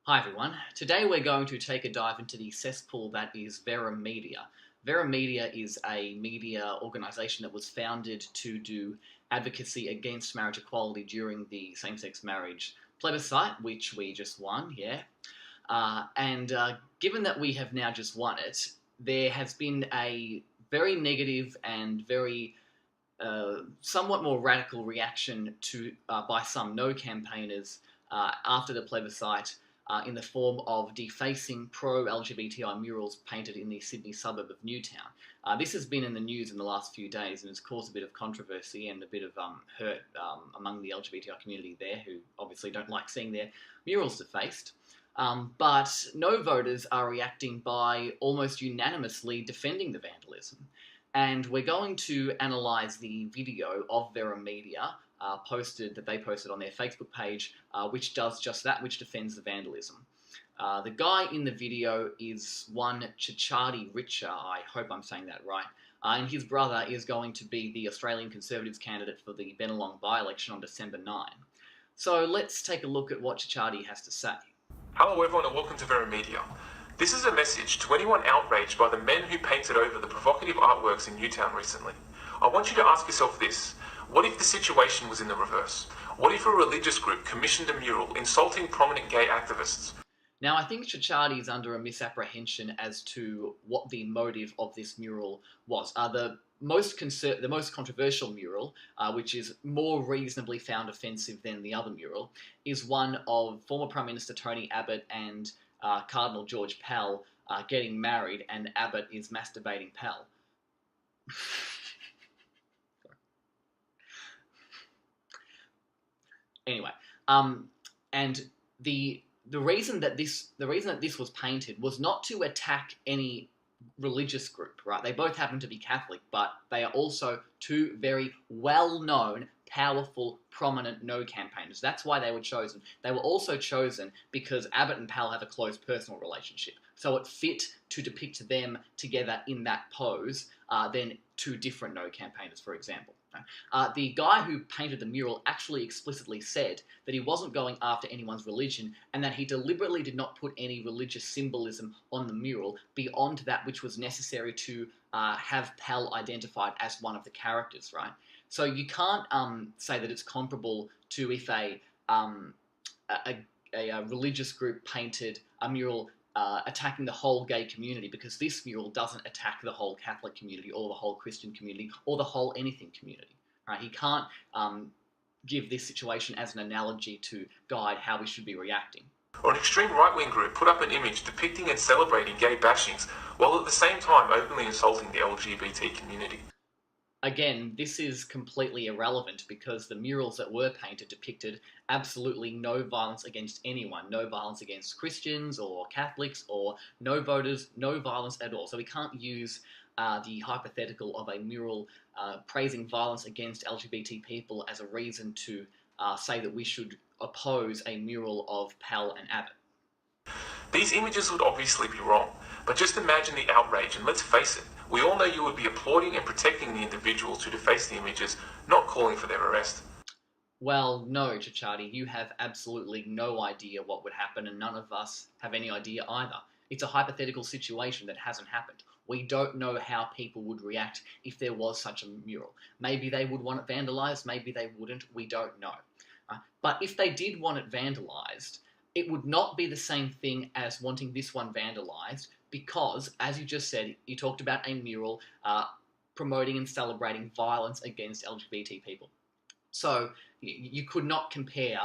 Hi everyone. Today we're going to take a dive into the cesspool that is Verum Media. Verum Media is a media organisation that was founded to do advocacy against marriage equality during the same-sex marriage plebiscite, which we just won, given that we have now just won it, there has been a very negative and very somewhat more radical reaction to by some no campaigners after the plebiscite in the form of defacing pro-LGBTI murals painted in the Sydney suburb of Newtown. This has been in the news in the last few days and has caused a bit of controversy and a bit of hurt among the LGBTI community there, who obviously don't like seeing their murals defaced. But no voters are reacting by almost unanimously defending the vandalism. And we're going to analyse the video of Verum Media that they posted on their Facebook page, which does just that, which defends the vandalism. The guy in the video is one Chichadi Richer, I hope I'm saying that right, and his brother is going to be the Australian Conservatives candidate for the Bennelong by-election on December 9. So let's take a look at what Chichadi has to say. Hello everyone and welcome to Verum Media. This is a message to anyone outraged by the men who painted over the provocative artworks in Newtown recently. I want you to ask yourself this: what if the situation was in the reverse? What if a religious group commissioned a mural insulting prominent gay activists? Now, I think Chichadi is under a misapprehension as to what the motive of this mural was. The most controversial mural, which is more reasonably found offensive than the other mural, is one of former Prime Minister Tony Abbott and Cardinal George Pell getting married, and Abbott is masturbating Pell. Anyway, and the reason that this was painted was not to attack any religious group, right? They both happen to be Catholic, but they are also two very well-known, powerful, prominent no campaigners. That's why they were chosen. They were also chosen because Abbott and Pell have a close personal relationship. So it fit to depict them together in that pose than two different no campaigners, for example. The guy who painted the mural actually explicitly said that he wasn't going after anyone's religion and that he deliberately did not put any religious symbolism on the mural beyond that which was necessary to have Pell identified as one of the characters, right? So you can't say that it's comparable to if a religious group painted a mural attacking the whole gay community, because this mural doesn't attack the whole Catholic community or the whole Christian community or the whole anything community. Right? He can't give this situation as an analogy to guide how we should be reacting. Or an extreme right-wing group put up an image depicting and celebrating gay bashings while at the same time openly insulting the LGBT community. Again, this is completely irrelevant because the murals that were painted depicted absolutely no violence against anyone. No violence against Christians or Catholics or no voters, no violence at all. So we can't use the hypothetical of a mural praising violence against LGBT people as a reason to say that we should oppose a mural of Pell and Abbott. These images would obviously be wrong, but just imagine the outrage, and let's face it, we all know you would be applauding and protecting the individuals who deface the images, not calling for their arrest. Well, no, Chichadi, you have absolutely no idea what would happen, and none of us have any idea either. It's a hypothetical situation that hasn't happened. We don't know how people would react if there was such a mural. Maybe they would want it vandalised, maybe they wouldn't, we don't know. But if they did want it vandalised, it would not be the same thing as wanting this one vandalised because, as you just said, you talked about a mural promoting and celebrating violence against LGBT people. So you could not compare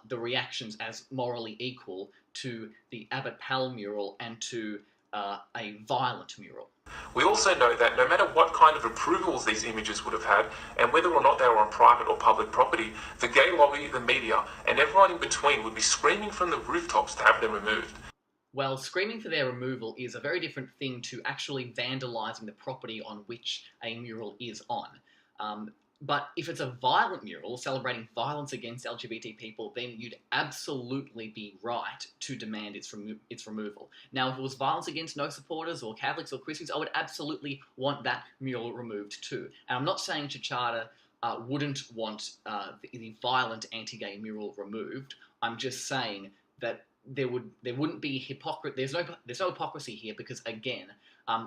the reactions as morally equal to the Abbott Pell mural and to a violent mural. We also know that no matter what kind of approvals these images would have had, and whether or not they were on private or public property, the gay lobby, the media, and everyone in between would be screaming from the rooftops to have them removed. Well, screaming for their removal is a very different thing to actually vandalising the property on which a mural is on. But if it's a violent mural celebrating violence against LGBT people, then you'd absolutely be right to demand its removal. Now, if it was violence against no supporters or Catholics or Christians, I would absolutely want that mural removed too. And I'm not saying Chichadi wouldn't want the violent anti-gay mural removed. I'm just saying that there wouldn't be there's no hypocrisy here, because again,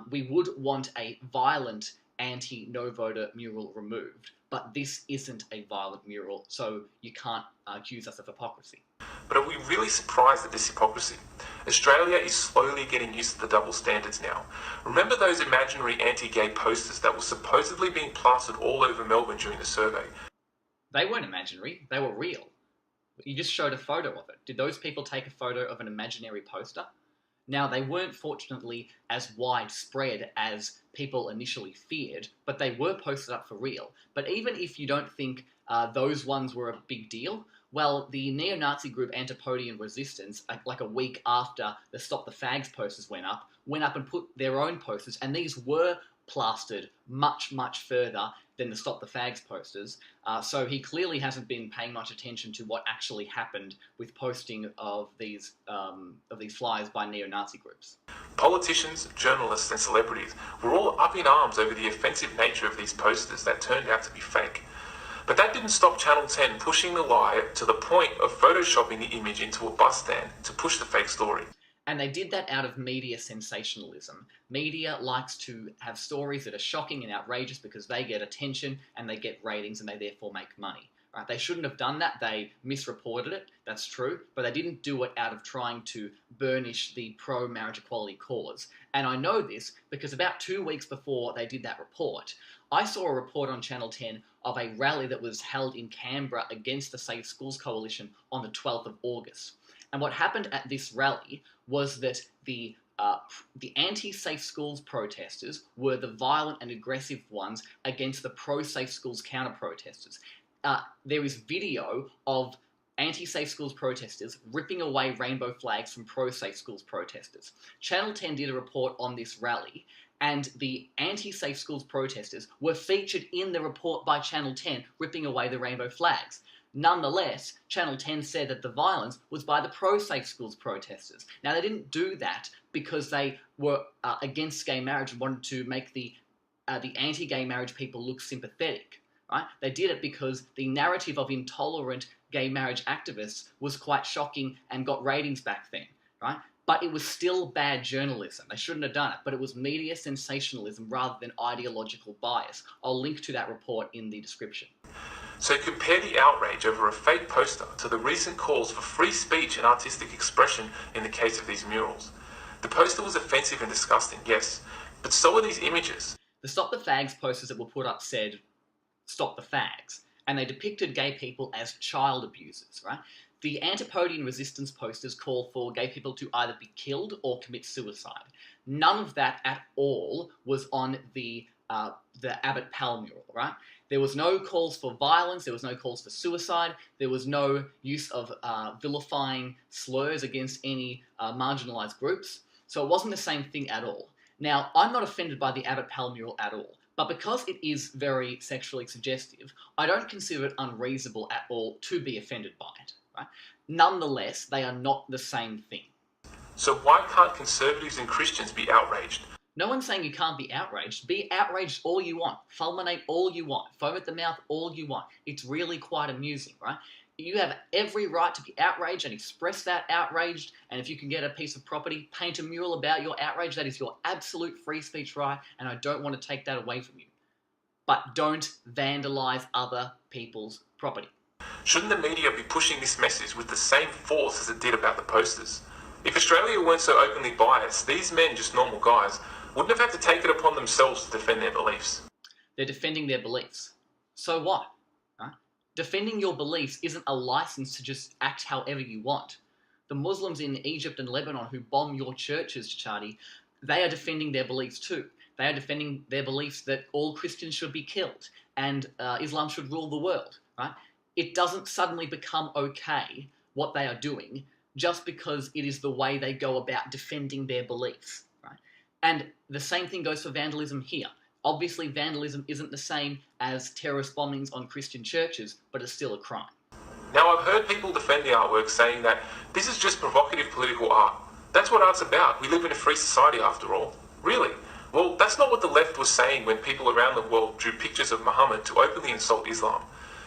we would want a violent anti-no voter mural removed, but this isn't a violent mural, so you can't accuse us of hypocrisy. But are we really surprised at this hypocrisy? Australia is slowly getting used to the double standards now. Remember those imaginary anti-gay posters that were supposedly being plastered all over Melbourne during the survey? They weren't imaginary, they were real. You just showed a photo of it. Did those people take a photo of an imaginary poster? Now, they weren't fortunately as widespread as people initially feared, but they were posted up for real. But even if you don't think those ones were a big deal, well, the neo-Nazi group Antipodean Resistance, like a week after the Stop the Fags posters went up and put their own posters, and these were plastered much, much further than the Stop the Fags posters. So he clearly hasn't been paying much attention to what actually happened with posting of these flyers by neo-Nazi groups. Politicians, journalists and celebrities were all up in arms over the offensive nature of these posters that turned out to be fake. But that didn't stop Channel 10 pushing the lie to the point of photoshopping the image into a bus stand to push the fake story. And they did that out of media sensationalism. Media likes to have stories that are shocking and outrageous because they get attention and they get ratings and they therefore make money. Right? They shouldn't have done that. They misreported it, that's true, but they didn't do it out of trying to burnish the pro-marriage equality cause. And I know this because about 2 weeks before they did that report, I saw a report on Channel 10 of a rally that was held in Canberra against the Safe Schools Coalition on the 12th of August. And what happened at this rally was that the anti-safe schools protesters were the violent and aggressive ones against the pro-safe schools counter-protesters. There is video of anti-safe schools protesters ripping away rainbow flags from pro-safe schools protesters. Channel 10 did a report on this rally, and the anti-safe schools protesters were featured in the report by Channel 10 ripping away the rainbow flags. Nonetheless, Channel 10 said that the violence was by the pro-safe schools protesters. Now, they didn't do that because they were against gay marriage and wanted to make the anti-gay marriage people look sympathetic. Right? They did it because the narrative of intolerant gay marriage activists was quite shocking and got ratings back then. Right? But it was still bad journalism. They shouldn't have done it. But it was media sensationalism rather than ideological bias. I'll link to that report in the description. So compare the outrage over a fake poster to the recent calls for free speech and artistic expression in the case of these murals. The poster was offensive and disgusting, yes, but so are these images. The Stop the Fags posters that were put up said, "Stop the Fags," and they depicted gay people as child abusers, right? The Antipodean Resistance posters call for gay people to either be killed or commit suicide. None of that at all was on the Abbott Pal mural, right? There was no calls for violence, there was no calls for suicide, there was no use of vilifying slurs against any marginalised groups, so it wasn't the same thing at all. Now, I'm not offended by the Abbott Pal mural at all, but because it is very sexually suggestive, I don't consider it unreasonable at all to be offended by it. Right? Nonetheless, they are not the same thing. So why can't conservatives and Christians be outraged? No one's saying you can't be outraged. Be outraged all you want. Fulminate all you want. Foam at the mouth all you want. It's really quite amusing, right? You have every right to be outraged and express that outraged, and if you can get a piece of property, paint a mural about your outrage, that is your absolute free speech right, and I don't want to take that away from you. But don't vandalise other people's property. Shouldn't the media be pushing this message with the same force as it did about the posters? If Australia weren't so openly biased, these men, just normal guys, wouldn't have had to take it upon themselves to defend their beliefs. They're defending their beliefs. So what? Right? Defending your beliefs isn't a license to just act however you want. The Muslims in Egypt and Lebanon who bomb your churches, Chachati, they are defending their beliefs too. They are defending their beliefs that all Christians should be killed and Islam should rule the world. Right? It doesn't suddenly become okay what they are doing just because it is the way they go about defending their beliefs. Right? And the same thing goes for vandalism here. Obviously, vandalism isn't the same as terrorist bombings on Christian churches, but it's still a crime. Now, I've heard people defend the artwork saying that this is just provocative political art. That's what art's about. We live in a free society after all. Really? Well, that's not what the left was saying when people around the world drew pictures of Muhammad to openly insult Islam.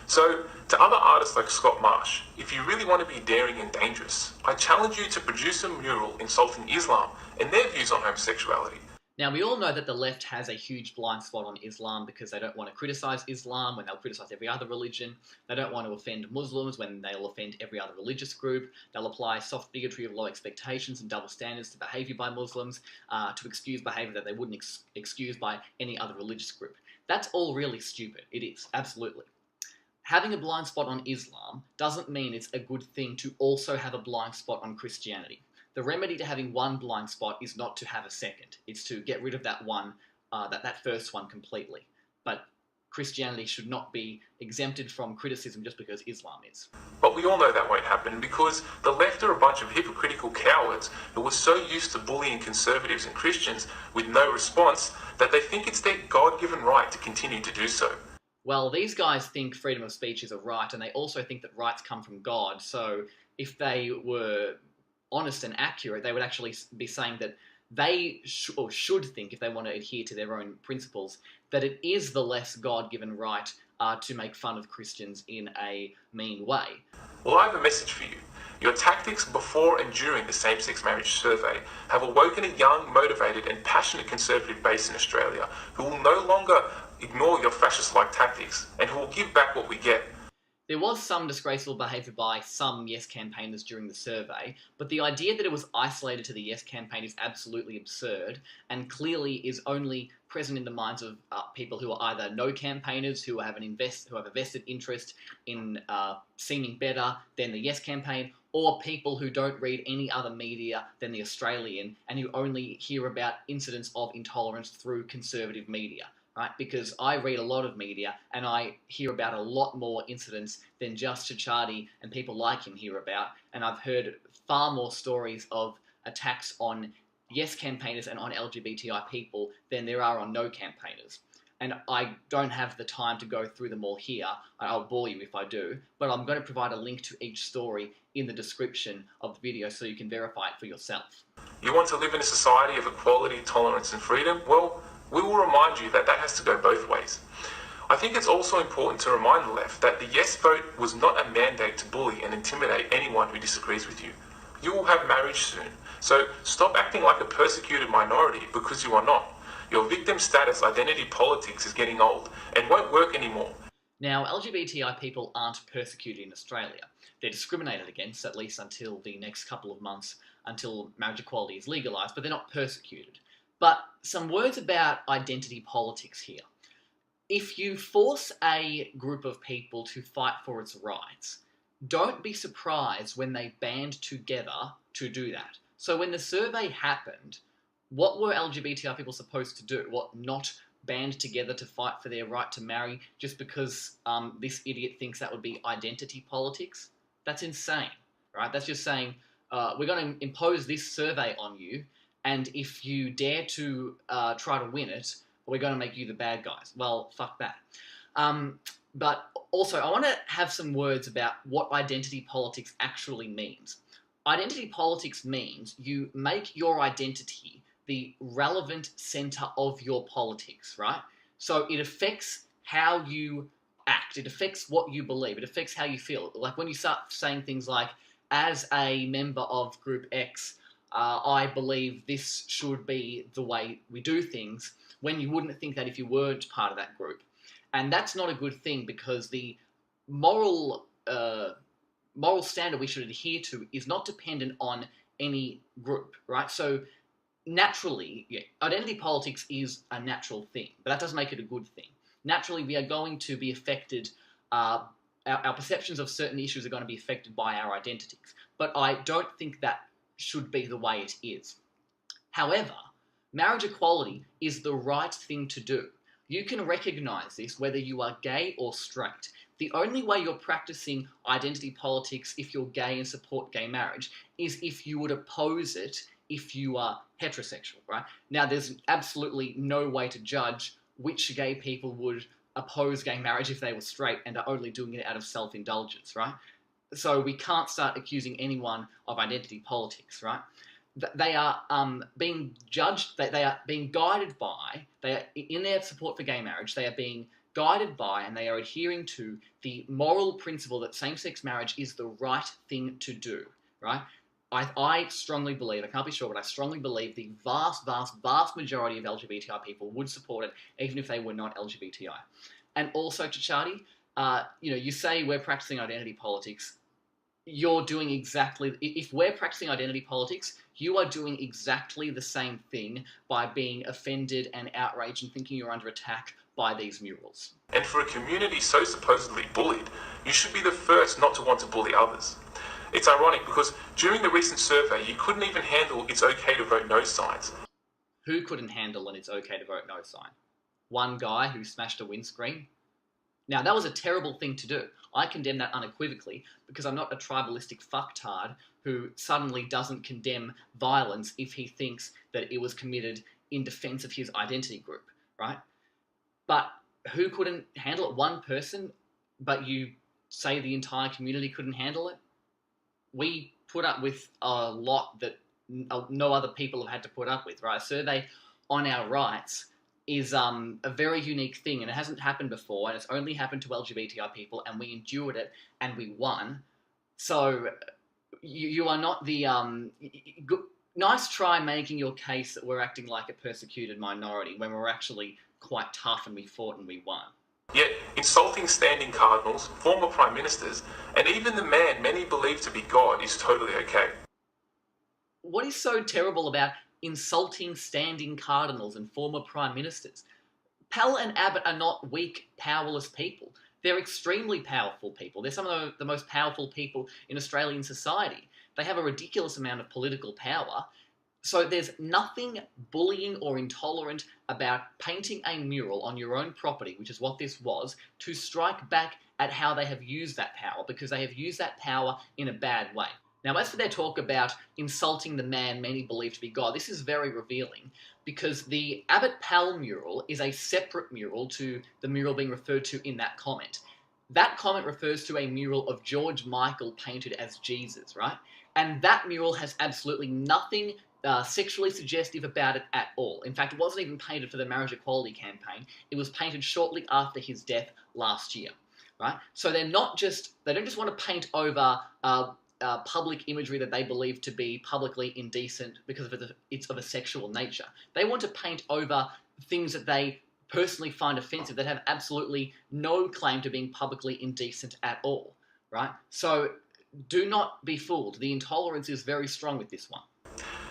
So, to other artists like Scott Marsh, if you really want to be daring and dangerous, I challenge you to produce a mural insulting Islam and their views on homosexuality. Now, we all know that the left has a huge blind spot on Islam because they don't want to criticize Islam when they'll criticize every other religion. They don't want to offend Muslims when they'll offend every other religious group. They'll apply soft bigotry of low expectations and double standards to behavior by Muslims to excuse behavior that they wouldn't excuse by any other religious group. That's all really stupid. It is, absolutely. Having a blind spot on Islam doesn't mean it's a good thing to also have a blind spot on Christianity. The remedy to having one blind spot is not to have a second. It's to get rid of that one, that first one completely. But Christianity should not be exempted from criticism just because Islam is. But we all know that won't happen because the left are a bunch of hypocritical cowards who are so used to bullying conservatives and Christians with no response that they think it's their God-given right to continue to do so. Well, these guys think freedom of speech is a right, and they also think that rights come from God. So if they were honest and accurate, they would actually be saying that they should think, if they want to adhere to their own principles, that it is the less God-given right to make fun of Christians in a mean way. Well, I have a message for you. Your tactics before and during the same-sex marriage survey have awoken a young, motivated and passionate conservative base in Australia who will no longer ignore your fascist-like tactics and who will give back what we get. There was some disgraceful behaviour by some Yes campaigners during the survey, but the idea that it was isolated to the Yes campaign is absolutely absurd and clearly is only present in the minds of people who are either no campaigners, who have a vested interest in seeming better than the Yes campaign, or people who don't read any other media than the Australian and who only hear about incidents of intolerance through conservative media. Right? Because I read a lot of media and I hear about a lot more incidents than just Chachati and people like him hear about. And I've heard far more stories of attacks on Yes campaigners and on LGBTI people than there are on no campaigners. And I don't have the time to go through them all here. I'll bore you if I do. But I'm going to provide a link to each story in the description of the video so you can verify it for yourself. You want to live in a society of equality, tolerance and freedom? Well, we will remind you that that has to go both ways. I think it's also important to remind the left that the Yes vote was not a mandate to bully and intimidate anyone who disagrees with you. You will have marriage soon, so stop acting like a persecuted minority because you are not. Your victim status identity politics is getting old and won't work anymore. Now, LGBTI people aren't persecuted in Australia. They're discriminated against, at least until the next couple of months, until marriage equality is legalised, but they're not persecuted. But some words about identity politics here. If you force a group of people to fight for its rights, don't be surprised when they band together to do that. So when the survey happened, what were LGBTI people supposed to do? What, not band together to fight for their right to marry just because this idiot thinks that would be identity politics? That's insane, right? That's just saying, we're going to impose this survey on you, and if you dare to try to win it, we're going to make you the bad guys. Well, fuck that. But also, I want to have some words about what identity politics actually means. Identity politics means you make your identity the relevant centre of your politics, right? So it affects how you act. It affects what you believe. It affects how you feel. Like when you start saying things like, as a member of Group X, I believe this should be the way we do things, when you wouldn't think that if you weren't part of that group. And that's not a good thing because the moral standard we should adhere to is not dependent on any group, right? So naturally, identity politics is a natural thing, but that doesn't make it a good thing. Naturally, we are going to be affected, our perceptions of certain issues are going to be affected by our identities, but I don't think that should be the way it is. However, marriage equality is the right thing to do. You can recognise this whether you are gay or straight. The only way you're practising identity politics if you're gay and support gay marriage is if you would oppose it if you are heterosexual, right? Now, there's absolutely no way to judge which gay people would oppose gay marriage if they were straight and are only doing it out of self-indulgence, right? So we can't start accusing anyone of identity politics, right? They are being judged, they are being guided by, they are, in their support for gay marriage, they are being guided by and they are adhering to the moral principle that same-sex marriage is the right thing to do, right? I strongly believe, I can't be sure, but I strongly believe the vast, vast, vast majority of LGBTI people would support it, even if they were not LGBTI. And also, Chachati, you say we're practicing identity politics. You're doing exactly, if we're practicing identity politics, you are doing exactly the same thing by being offended and outraged and thinking you're under attack by these murals. And for a community so supposedly bullied, you should be the first not to want to bully others. It's ironic because during the recent survey, you couldn't even handle "it's okay to vote no" signs. Who couldn't handle an "it's okay to vote no" sign? One guy who smashed a windscreen? Now, that was a terrible thing to do. I condemn that unequivocally because I'm not a tribalistic fucktard who suddenly doesn't condemn violence if he thinks that it was committed in defense of his identity group, right? But who couldn't handle it? One person, but you say the entire community couldn't handle it? We put up with a lot that no other people have had to put up with, right? A survey on our rights is a very unique thing, and it hasn't happened before, and it's only happened to LGBTI people, and we endured it, and we won. So you are not the... nice try making your case that we're acting like a persecuted minority when we're actually quite tough and we fought and we won. Yet, insulting standing cardinals, former prime ministers, and even the man many believe to be God is totally okay. What is so terrible about insulting standing cardinals and former prime ministers? Pell and Abbott are not weak, powerless people. They're extremely powerful people. They're some of the most powerful people in Australian society. They have a ridiculous amount of political power. So there's nothing bullying or intolerant about painting a mural on your own property, which is what this was, to strike back at how they have used that power, because they have used that power in a bad way. Now, as for their talk about insulting the man many believe to be God, this is very revealing, because the Abbott Pell mural is a separate mural to the mural being referred to in that comment. That comment refers to a mural of George Michael painted as Jesus, right? And that mural has absolutely nothing sexually suggestive about it at all. In fact, it wasn't even painted for the marriage equality campaign. It was painted shortly after his death last year, right? So they don't just want to paint over public imagery that they believe to be publicly indecent because it's of a sexual nature. They want to paint over things that they personally find offensive that have absolutely no claim to being publicly indecent at all, right? So do not be fooled. The intolerance is very strong with this one.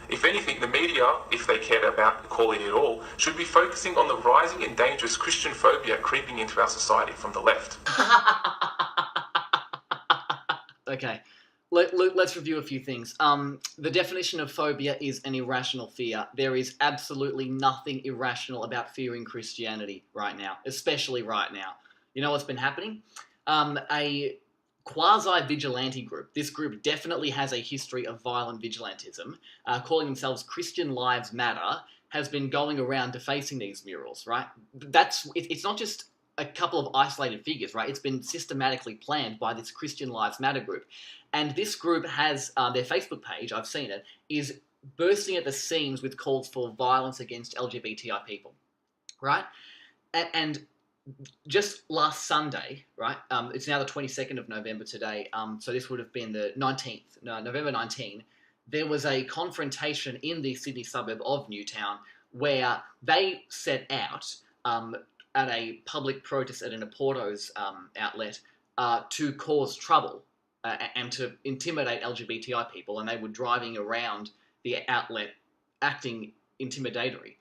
If anything, the media, if they cared about equality at all, should be focusing on the rising and dangerous Christian phobia creeping into our society from the left. Okay, let's review a few things. The definition of phobia is an irrational fear. There is absolutely nothing irrational about fearing Christianity right now, especially right now. You know what's been happening? A quasi-vigilante group. This group definitely has a history of violent vigilantism, calling themselves Christian Lives Matter, has been going around defacing these murals, right? It's not just a couple of isolated figures, right? It's been systematically planned by this Christian Lives Matter group. And this group has, their Facebook page, I've seen it, is bursting at the seams with calls for violence against LGBTI people, right? And just last Sunday, right, it's now the 22nd of November today, so this would have been the 19th, November 19, there was a confrontation in the Sydney suburb of Newtown where they set out at a public protest at an Oporto's outlet to cause trouble and to intimidate LGBTI people, and they were driving around the outlet acting intimidatorily.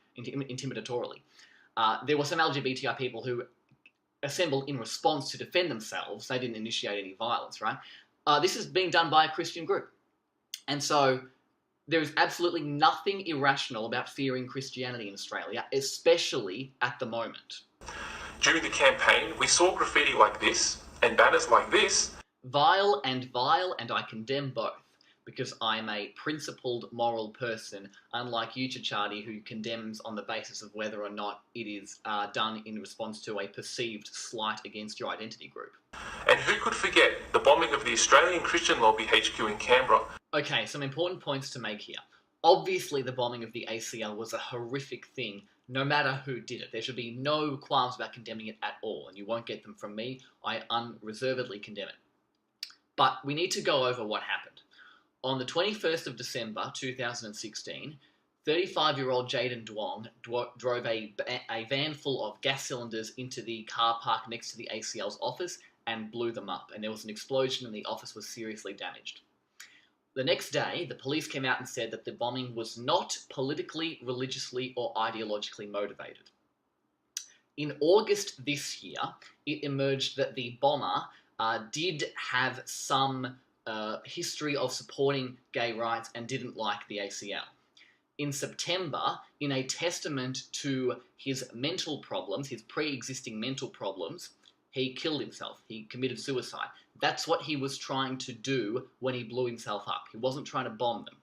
There were some LGBTI people who assembled in response to defend themselves. They didn't initiate any violence, right? This is being done by a Christian group. And so there is absolutely nothing irrational about fearing Christianity in Australia, especially at the moment. During the campaign, we saw graffiti like this and banners like this. Vile, and I condemn both, because I'm a principled, moral person, unlike you, Chachati, who condemns on the basis of whether or not it is done in response to a perceived slight against your identity group. And who could forget the bombing of the Australian Christian Lobby HQ in Canberra? Okay, some important points to make here. Obviously, the bombing of the ACL was a horrific thing no matter who did it. There should be no qualms about condemning it at all, and you won't get them from me. I unreservedly condemn it. But we need to go over what happened. On the 21st of December 2016, 35-year-old Jaden Wong drove a van full of gas cylinders into the car park next to the ACL's office and blew them up, and there was an explosion and the office was seriously damaged. The next day, the police came out and said that the bombing was not politically, religiously, or ideologically motivated. In August this year, it emerged that the bomber did have some history of supporting gay rights and didn't like the ACL. In September, in a testament to his mental problems, his pre-existing mental problems, he killed himself. He committed suicide. That's what he was trying to do when he blew himself up. He wasn't trying to bomb them.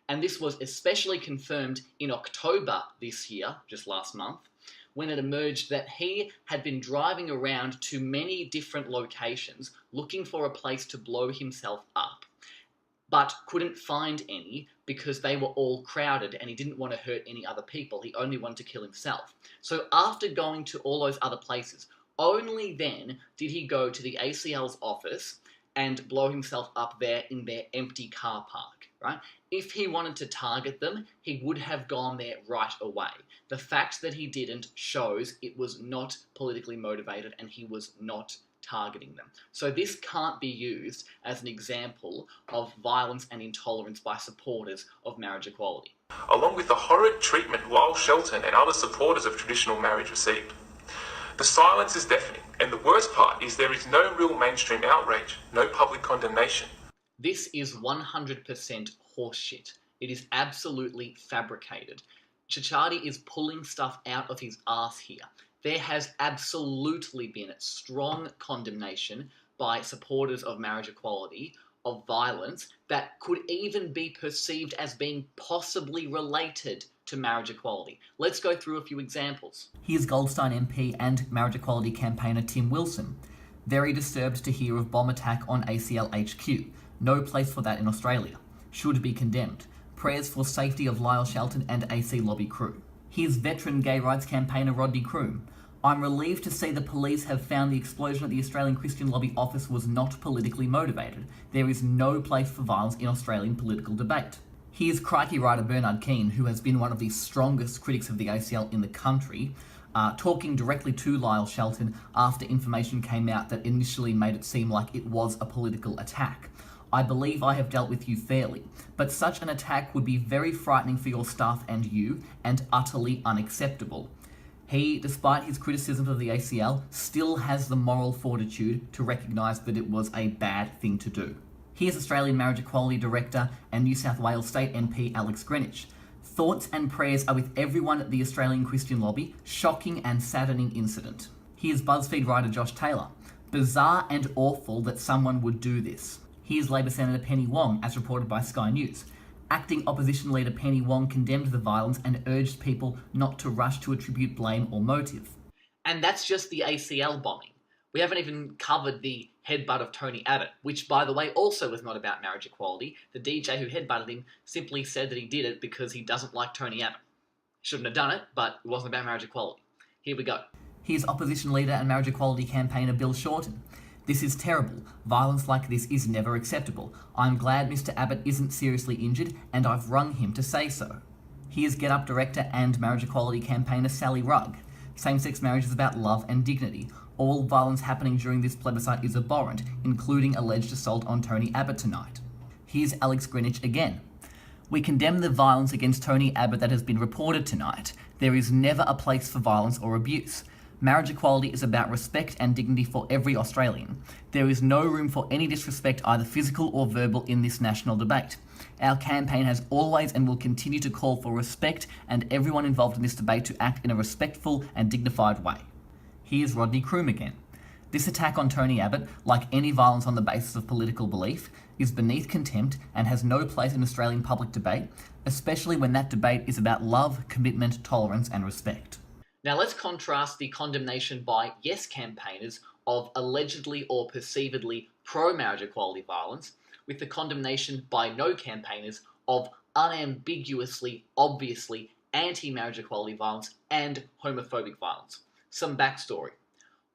And this was especially confirmed in October this year, just last month, when it emerged that he had been driving around to many different locations looking for a place to blow himself up, but couldn't find any because they were all crowded and he didn't want to hurt any other people. He only wanted to kill himself. So after going to all those other places, only then did he go to the ACL's office and blow himself up there in their empty car park, right? If he wanted to target them, he would have gone there right away. The fact that he didn't shows it was not politically motivated and he was not targeting them. So this can't be used as an example of violence and intolerance by supporters of marriage equality. Along with the horrid treatment Lyle Shelton and other supporters of traditional marriage received. The silence is deafening, and the worst part is there is no real mainstream outrage, no public condemnation. This is 100% horseshit. It is absolutely fabricated. Cicciotti is pulling stuff out of his ass here. There has absolutely been strong condemnation by supporters of marriage equality of violence that could even be perceived as being possibly related to marriage equality. Let's go through a few examples. Here's Goldstein MP and marriage equality campaigner Tim Wilson. Very disturbed to hear of bomb attack on ACL HQ. No place for that in Australia. Should be condemned. Prayers for safety of Lyle Shelton and AC lobby crew. Here's veteran gay rights campaigner Rodney Croome. I'm relieved to see the police have found the explosion at the Australian Christian Lobby office was not politically motivated. There is no place for violence in Australian political debate. Here's crikey writer Bernard Keane, who has been one of the strongest critics of the ACL in the country, talking directly to Lyle Shelton after information came out that initially made it seem like it was a political attack. I believe I have dealt with you fairly, but such an attack would be very frightening for your staff and you, and utterly unacceptable. He, despite his criticisms of the ACL, still has the moral fortitude to recognise that it was a bad thing to do. Here's Australian Marriage Equality Director and New South Wales State MP Alex Greenwich. Thoughts and prayers are with everyone at the Australian Christian Lobby. Shocking and saddening incident. Here's BuzzFeed writer Josh Taylor. Bizarre and awful that someone would do this. Here's Labor Senator Penny Wong, as reported by Sky News. Acting opposition leader Penny Wong condemned the violence and urged people not to rush to attribute blame or motive. And that's just the ACL bombing. We haven't even covered the headbutt of Tony Abbott, which, by the way, also was not about marriage equality. The DJ who headbutted him simply said that he did it because he doesn't like Tony Abbott. Shouldn't have done it, but it wasn't about marriage equality. Here we go. Here's opposition leader and marriage equality campaigner Bill Shorten. This is terrible. Violence like this is never acceptable. I'm glad Mr. Abbott isn't seriously injured, and I've rung him to say so. Here's Get Up director and marriage equality campaigner Sally Rugg. Same-sex marriage is about love and dignity. All violence happening during this plebiscite is abhorrent, including alleged assault on Tony Abbott tonight. Here's Alex Greenwich again. We condemn the violence against Tony Abbott that has been reported tonight. There is never a place for violence or abuse. Marriage equality is about respect and dignity for every Australian. There is no room for any disrespect, either physical or verbal, in this national debate. Our campaign has always and will continue to call for respect and everyone involved in this debate to act in a respectful and dignified way. Here's Rodney Croome again. This attack on Tony Abbott, like any violence on the basis of political belief, is beneath contempt and has no place in Australian public debate, especially when that debate is about love, commitment, tolerance and respect. Now let's contrast the condemnation by Yes campaigners of allegedly or perceivedly pro-marriage equality violence with the condemnation by No campaigners of unambiguously, obviously anti-marriage equality violence, and homophobic violence. Some backstory.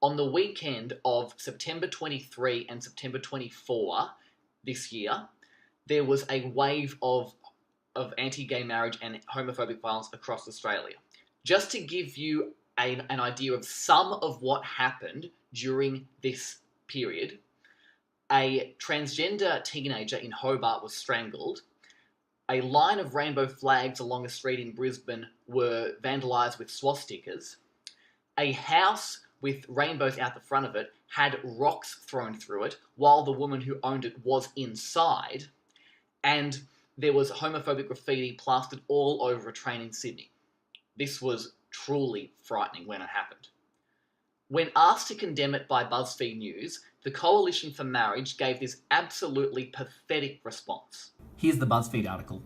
On the weekend of September 23 and September 24 this year, there was a wave of anti-gay marriage and homophobic violence across Australia. Just to give you an idea of some of what happened during this period, a transgender teenager in Hobart was strangled. A line of rainbow flags along a street in Brisbane were vandalised with swastikas. A house with rainbows out the front of it had rocks thrown through it while the woman who owned it was inside. And there was homophobic graffiti plastered all over a train in Sydney. This was truly frightening when it happened. When asked to condemn it by BuzzFeed News, the Coalition for Marriage gave this absolutely pathetic response. Here's the BuzzFeed article.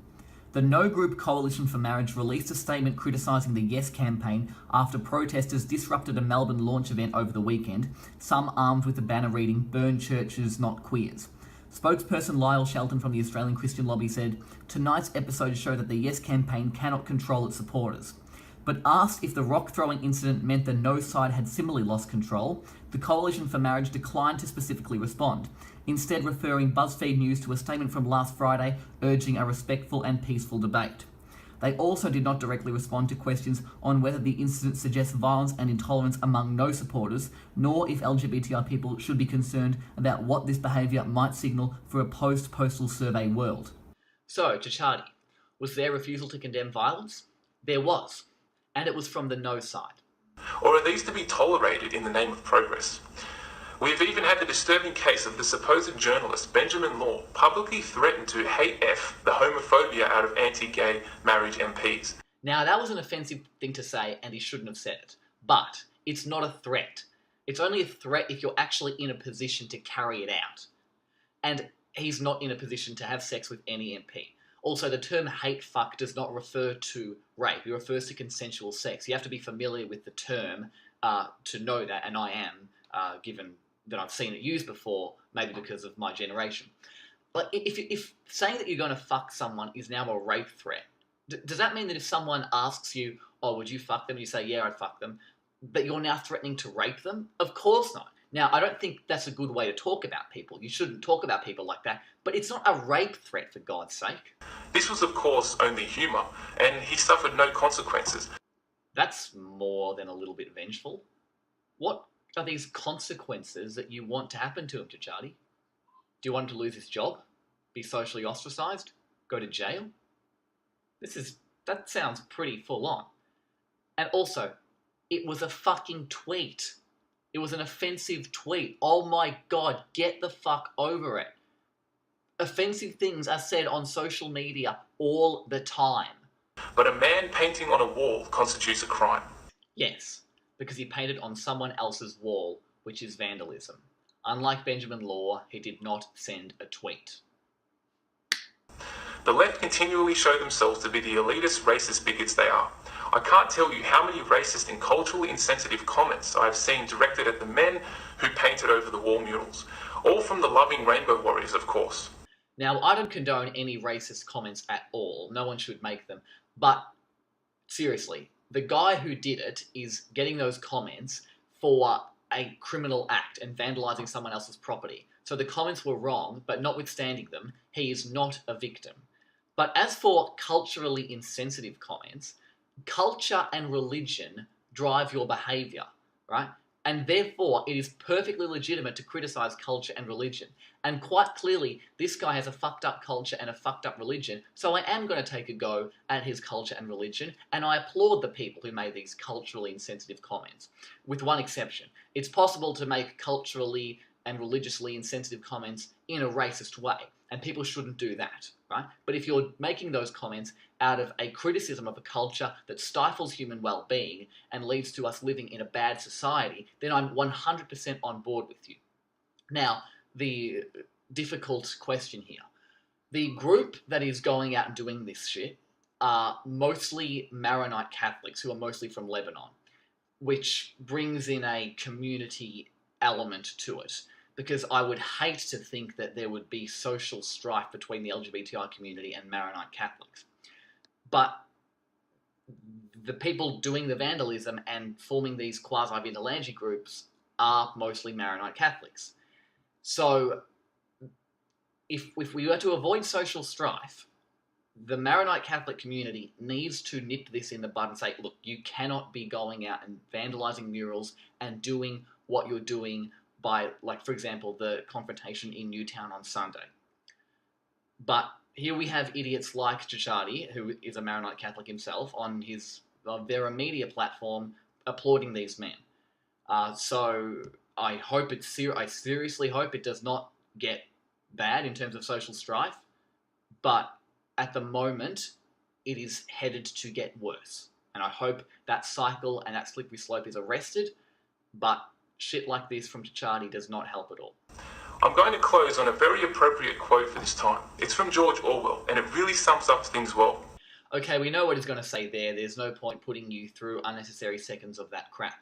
The No Group Coalition for Marriage released a statement criticising the Yes campaign after protesters disrupted a Melbourne launch event over the weekend, some armed with a banner reading, "Burn churches, not queers." Spokesperson Lyle Shelton from the Australian Christian Lobby said, "Tonight's episodes show that the Yes campaign cannot control its supporters." But asked if the rock-throwing incident meant the No side had similarly lost control, the Coalition for Marriage declined to specifically respond, instead referring BuzzFeed News to a statement from last Friday urging a respectful and peaceful debate. They also did not directly respond to questions on whether the incident suggests violence and intolerance among No supporters, nor if LGBTI people should be concerned about what this behaviour might signal for a post-postal survey world. So, Chachadi, was there refusal to condemn violence? There was. And it was from the No side. Or are these to be tolerated in the name of progress? We have even had the disturbing case of the supposed journalist Benjamin Law publicly threatened to hate F the homophobia out of anti-gay marriage MPs. Now, that was an offensive thing to say, and he shouldn't have said it. But it's not a threat. It's only a threat if you're actually in a position to carry it out. And he's not in a position to have sex with any MP. Also, the term hate fuck does not refer to rape. It refers to consensual sex. You have to be familiar with the term to know that, and I am, given that I've seen it used before, maybe because of my generation. But if saying that you're going to fuck someone is now a rape threat, does that mean that if someone asks you, "Oh, would you fuck them?" and you say, "Yeah, I'd fuck them," that you're now threatening to rape them? Of course not. Now, I don't think that's a good way to talk about people. You shouldn't talk about people like that. But it's not a rape threat, for God's sake. This was, of course, only humour, and he suffered no consequences. That's more than a little bit vengeful. What are these consequences that you want to happen to him, Chachadi? Do you want him to lose his job? Be socially ostracised? Go to jail? That sounds pretty full on. And also, it was a fucking tweet. It was an offensive tweet. Oh my God, get the fuck over it. Offensive things are said on social media all the time. But a man painting on a wall constitutes a crime. Yes, because he painted on someone else's wall, which is vandalism. Unlike Benjamin Law, he did not send a tweet. The left continually show themselves to be the elitist, racist bigots they are. I can't tell you how many racist and culturally insensitive comments I've seen directed at the men who painted over the wall murals. All from the loving rainbow warriors, of course. Now, I don't condone any racist comments at all. No one should make them. But, seriously, the guy who did it is getting those comments for a criminal act and vandalising someone else's property. So the comments were wrong, but notwithstanding them, he is not a victim. But as for culturally insensitive comments, culture and religion drive your behaviour, right? And therefore, it is perfectly legitimate to criticise culture and religion. And quite clearly, this guy has a fucked up culture and a fucked up religion, so I am going to take a go at his culture and religion, and I applaud the people who made these culturally insensitive comments, with one exception. It's possible to make culturally and religiously insensitive comments in a racist way, and people shouldn't do that, right? But if you're making those comments out of a criticism of a culture that stifles human well-being and leads to us living in a bad society, then I'm 100% on board with you. Now, the difficult question here. The group that is going out and doing this shit are mostly Maronite Catholics who are mostly from Lebanon, which brings in a community element to it, because I would hate to think that there would be social strife between the LGBTI community and Maronite Catholics. But the people doing the vandalism and forming these quasi-vigilante groups are mostly Maronite Catholics. So if we were to avoid social strife, the Maronite Catholic community needs to nip this in the bud and say, look, you cannot be going out and vandalising murals and doing what you're doing by, like, for example, the confrontation in Newtown on Sunday. But here we have idiots like Cicciotti, who is a Maronite Catholic himself, on his Verum Media platform applauding these men. So I seriously hope it does not get bad in terms of social strife, but at the moment, it is headed to get worse. And I hope that cycle and that slippery slope is arrested, but shit like this from Cicciotti does not help at all. I'm going to close on a very appropriate quote for this time. It's from George Orwell, and it really sums up things well. Okay, we know what he's going to say there. There's no point putting you through unnecessary seconds of that crap.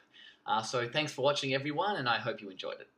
So thanks for watching, everyone, and I hope you enjoyed it.